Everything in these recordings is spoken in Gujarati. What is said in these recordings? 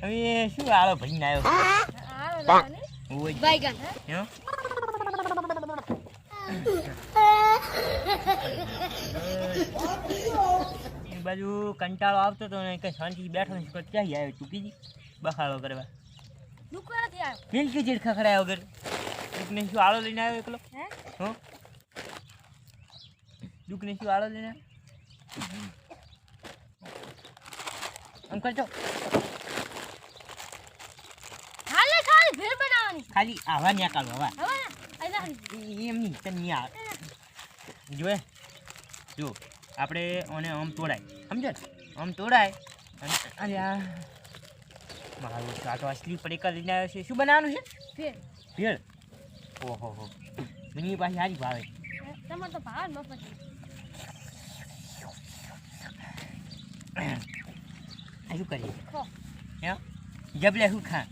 હવે શું આળો ભઈને આવ્યો આળો લાવને ઓય બાઈગન હે એ બાજુ કંટાળો આવતો તો ને કે શાંતિ બેઠો ને ક્યાં આવ્યો ચૂકીજી બખાડો કરવા દુકાનેથી આવ્યો મિલકી જીડ ખખડાયા વગર દુકને શું આળો લઈને આવ્યો એકલો હે હો દુકને શું આળો લઈને આવ્યો આમ કરજો હાલે ખાલી ભેળ બનાવવાની ખાલી આવા ન્યા કાઢો આવા હવે આજા એમ નહીં તને નહીં આવે જોએ જો આપણે ઓને આમ તોડાય સમજો ને આમ તોડાય અને આ મારું કાંટો અસલી પડીકા લઈને આવ્યો છે શું બનાવવાનું છે ભેળ ભેળ ઓહો હો મને પાછી સારી ભાવે તમારે તો ભાવ ન પછી આ શું કરીએ ખો હે જબલે શું ખા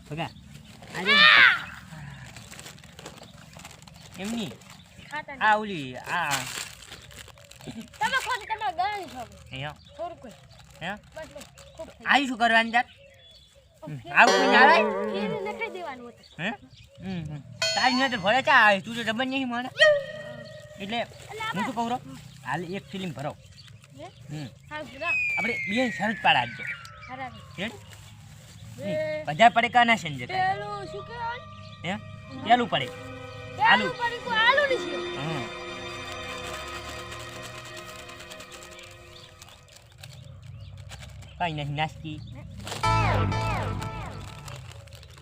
બગા આજે એમની ખાતા આ ઓલી આ તમે ખો તમે ગળાની છો અહીંયા થોડું કોઈ હે બસ બસ ખૂબ થઈ આ શું કરવાની તાર ગયું. આવું કોઈ આવે ફેર નખાઈ દેવાનું હતું હે તારી નજર ભરે ચા આવે તું તો ડબલ નહીં મને એટલે હું શું કહું હાલ એક ફિલ્મ ભરો હે હા હા ગુરા આપણે બે શરત પાડાવજો હરાવે રેડ એ બધા પડેકા ના સંજે પેલું શું કહેવાય હે પેલું પડે આલુ. પેલું પડી કોઈ આલુ ની છે હમ કઈ નહીં નાસ્તી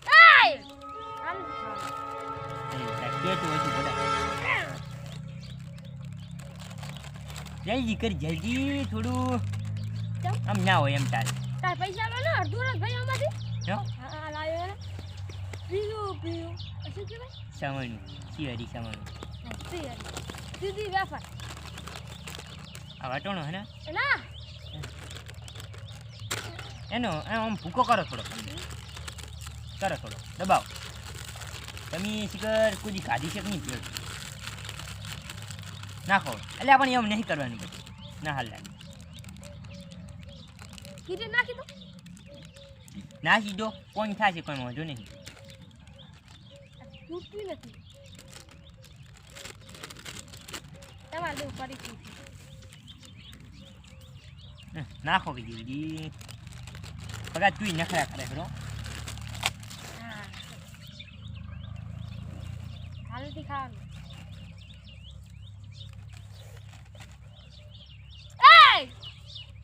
એય આલુ કેતું હતું બધા જલ્દી કરી જલ્દી થોડું ચમ આમ ના હોય એમ તારે તાર પૈસા લો ને અડધું ને ભાઈ આમાંથી જો હા લાયો ને પીયું પીયું શું કહેવાય સમણું શિયારી સમણું સીધી વેફર આ વટોણો હે ને ના એનો આમ ભૂકો કરો થોડો દબાવો તમે શિખર કોઈ ખાધી છે કે નહીં પીઓ નાખો એટલે આપણે એમ નહીં કરવાનું બધું ના હાલ લાગે કીધે નાખી દો નાખી દો કોણ થશે કોઈ વાંધો નહીં તૂટતી નથી તમારે દેવું પડી ગયું નાખો કે જલ્દી પગા તું નખરા કરે ખરો હા હાલથી ખાવાનું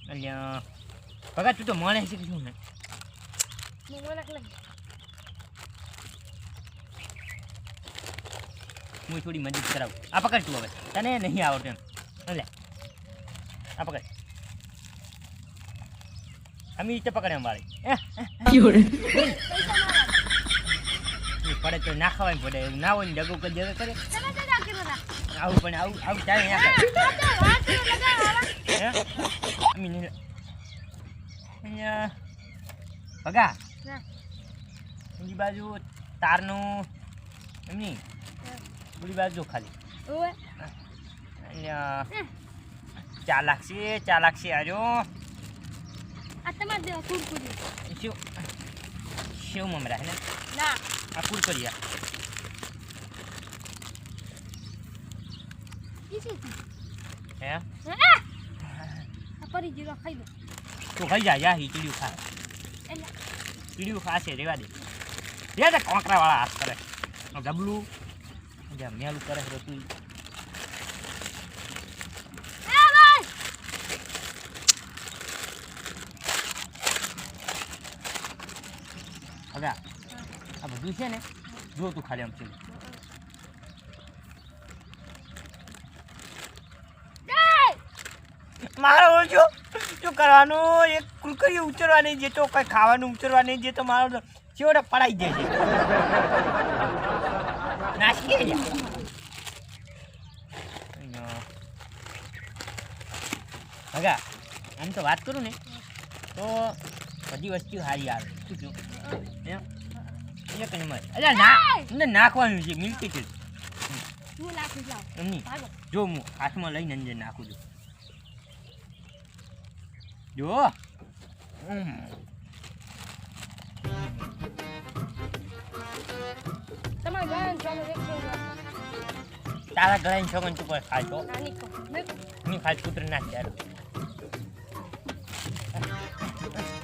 અલ્યા પગા તું તો મળે છે કે શું ને હું મને લાગે હું થોડી મદદ કરાવું આ પકડ તું હવે તને નહીં આવડતું એમ લે આ પકડ અમે રીતે પકડે એમ વાળી પડે તો ના ખવાય પડે એવું ના હોય ને ડગો કરી જગા કરે તમે તો નાખી દો આવું પણ આવું ચાલે ના કરે હે અમે નહીં અહીંયા પગા એની બાજુ તારનું એમની પૂરી બાજુ ખાલી ઓય અહીંયા ચા લાગશે આજો આ તમારે દેવા કુરકુરી શેવ મમરા હે ને ના આ કુરકુરિયા ઈસી હે આ પરી જીરો ખાઈ દો તું ખાઈ જા ચીડિયું ખા એટલે ચીડિયું ખાશે રેવા દે રે કોંકરાવાળા હાથ કરે ગબલું જ્યાં મેલું કરે છે તું હવે આ બધું છે ને જો તું ખાલી આમ છે મારો ઓછો શું કરવાનું એક કુરકરી ઉચરવા નહીં જતો કઈ ખાવાનું ઉચરવા નહીં જતો મારો ચેવડે પડાઈ જાય છે નાસી હગા આમ તો વાત કરું ને તો બધી વસ્તુ સારી આવે શું કહ્યું એક નંબર અરે ના અંદર નાખવાનું છે મિલ્કી છે હું લાખી જાવ એમની ભાગો જો હું હાથમાં લઈને અંદર નાખું છું જો તમારા ગાયન ચાલો એક તારા ગળાની છોકન તું કોઈ ખાય તો નાની કો ની ખાય કૂતર ના ચાલો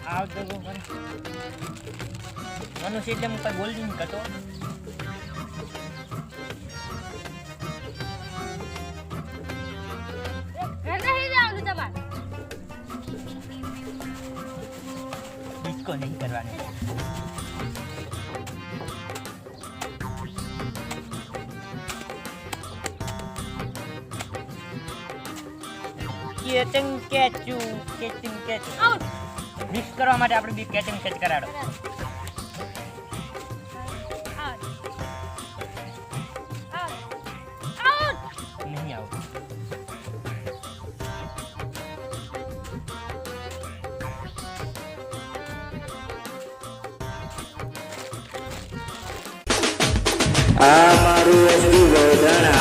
આવતો મનુષ્ય એટલે હું કઈ બોલી નહીં કરતો ઘર નહીં જવાનું તમારે ડિસ્કો નહીં કરવાનો કેટિંગ કેચું આઉટ મિક્સ કરવા માટે આપણે બી કેટિંગ સેટ કરાડો આઉટ આઉટ આઉટ નહીં આવું આ મારું એસટી ગોધણા